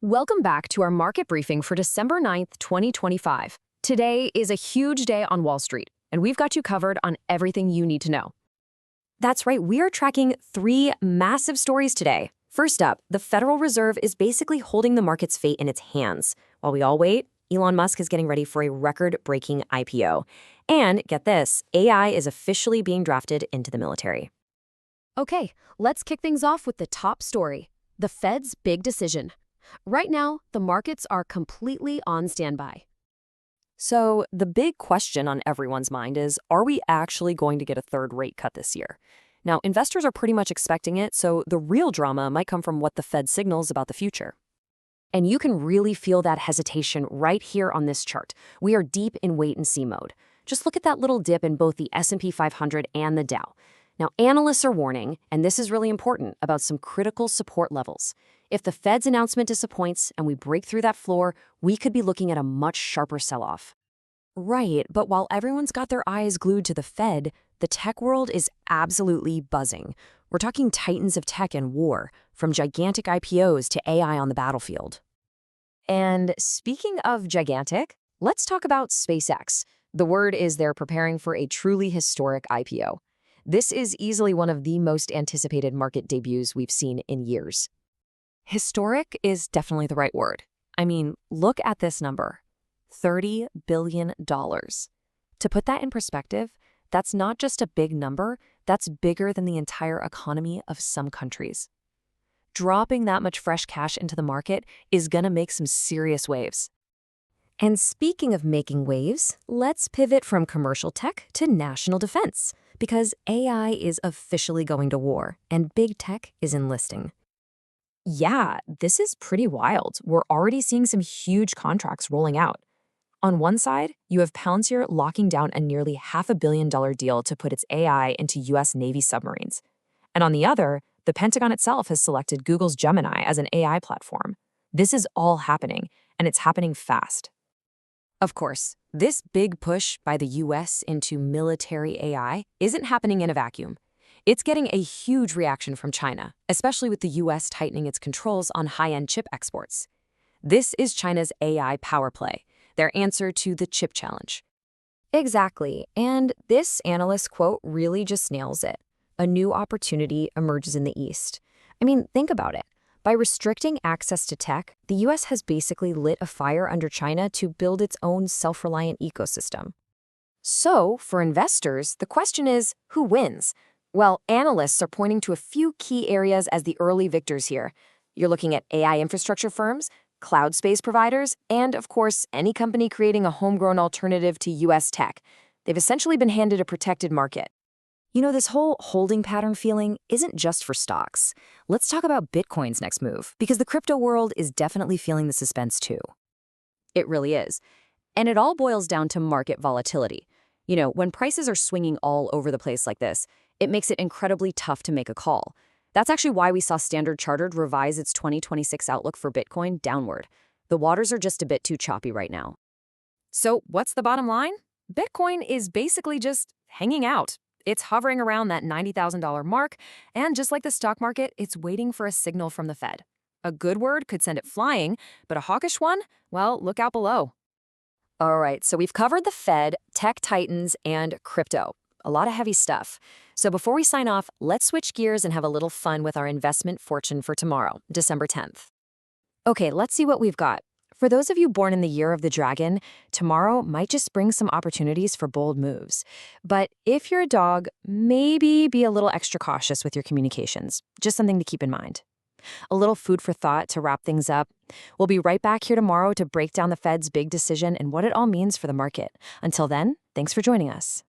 Welcome back to our market briefing for December 9th, 2025. Today is a huge day on Wall Street, and we've got you covered on everything you need to know. That's right, we are tracking three massive stories today. First up, the Federal Reserve is basically holding the market's fate in its hands. While we all wait, Elon Musk is getting ready for a record-breaking IPO. And get this, AI is officially being drafted into the military. Okay, let's kick things off with the top story, the Fed's big decision. Right now, the markets are completely on standby. So the big question on everyone's mind is, are we actually going to get a third rate cut this year? Now, investors are pretty much expecting it, so the real drama might come from what the Fed signals about the future. And you can really feel that hesitation right here on this chart. We are deep in wait-and-see mode. Just look at that little dip in both the S&P 500 and the Dow. Now, analysts are warning, and this is really important, about some critical support levels. If the Fed's announcement disappoints and we break through that floor, we could be looking at a much sharper sell-off. Right, but while everyone's got their eyes glued to the Fed, the tech world is absolutely buzzing. We're talking titans of tech and war, from gigantic IPOs to AI on the battlefield. And speaking of gigantic, let's talk about SpaceX. The word is they're preparing for a truly historic IPO. This is easily one of the most anticipated market debuts we've seen in years. Historic is definitely the right word. I mean, look at this number, $30 billion. To put that in perspective, that's not just a big number, that's bigger than the entire economy of some countries. Dropping that much fresh cash into the market is gonna make some serious waves. And speaking of making waves, let's pivot from commercial tech to national defense, because AI is officially going to war, and big tech is enlisting. Yeah, this is pretty wild. We're already seeing some huge contracts rolling out. On one side, you have Palantir locking down a nearly $500 million deal to put its AI into U.S. Navy submarines. And on the other, the Pentagon itself has selected Google's Gemini as an AI platform. This is all happening, and it's happening fast. Of course, this big push by the U.S. into military AI isn't happening in a vacuum. It's getting a huge reaction from China, especially with the U.S. tightening its controls on high-end chip exports. This is China's AI power play, their answer to the chip challenge. Exactly, and this analyst quote really just nails it. A new opportunity emerges in the East. I mean, think about it. By restricting access to tech, the U.S. has basically lit a fire under China to build its own self-reliant ecosystem. So, for investors, the question is, who wins? Well, analysts are pointing to a few key areas as the early victors here. You're looking at AI infrastructure firms, cloud space providers, and, of course, any company creating a homegrown alternative to U.S. tech. They've essentially been handed a protected market. You know, this whole holding pattern feeling isn't just for stocks. Let's talk about Bitcoin's next move, because the crypto world is definitely feeling the suspense too. It really is. And it all boils down to market volatility. You know, when prices are swinging all over the place like this, it makes it incredibly tough to make a call. That's actually why we saw Standard Chartered revise its 2026 outlook for Bitcoin downward. The waters are just a bit too choppy right now. So what's the bottom line? Bitcoin is basically just hanging out. It's hovering around that $90,000 mark, and just like the stock market, it's waiting for a signal from the Fed. A good word could send it flying, but a hawkish one? Well, look out below. All right, so we've covered the Fed, tech titans, and crypto. A lot of heavy stuff. So before we sign off, let's switch gears and have a little fun with our investment fortune for tomorrow, December 10th. Okay, let's see what we've got. For those of you born in the year of the dragon, tomorrow might just bring some opportunities for bold moves. But if you're a dog, maybe be a little extra cautious with your communications. Just something to keep in mind. A little food for thought to wrap things up. We'll be right back here tomorrow to break down the Fed's big decision and what it all means for the market. Until then, thanks for joining us.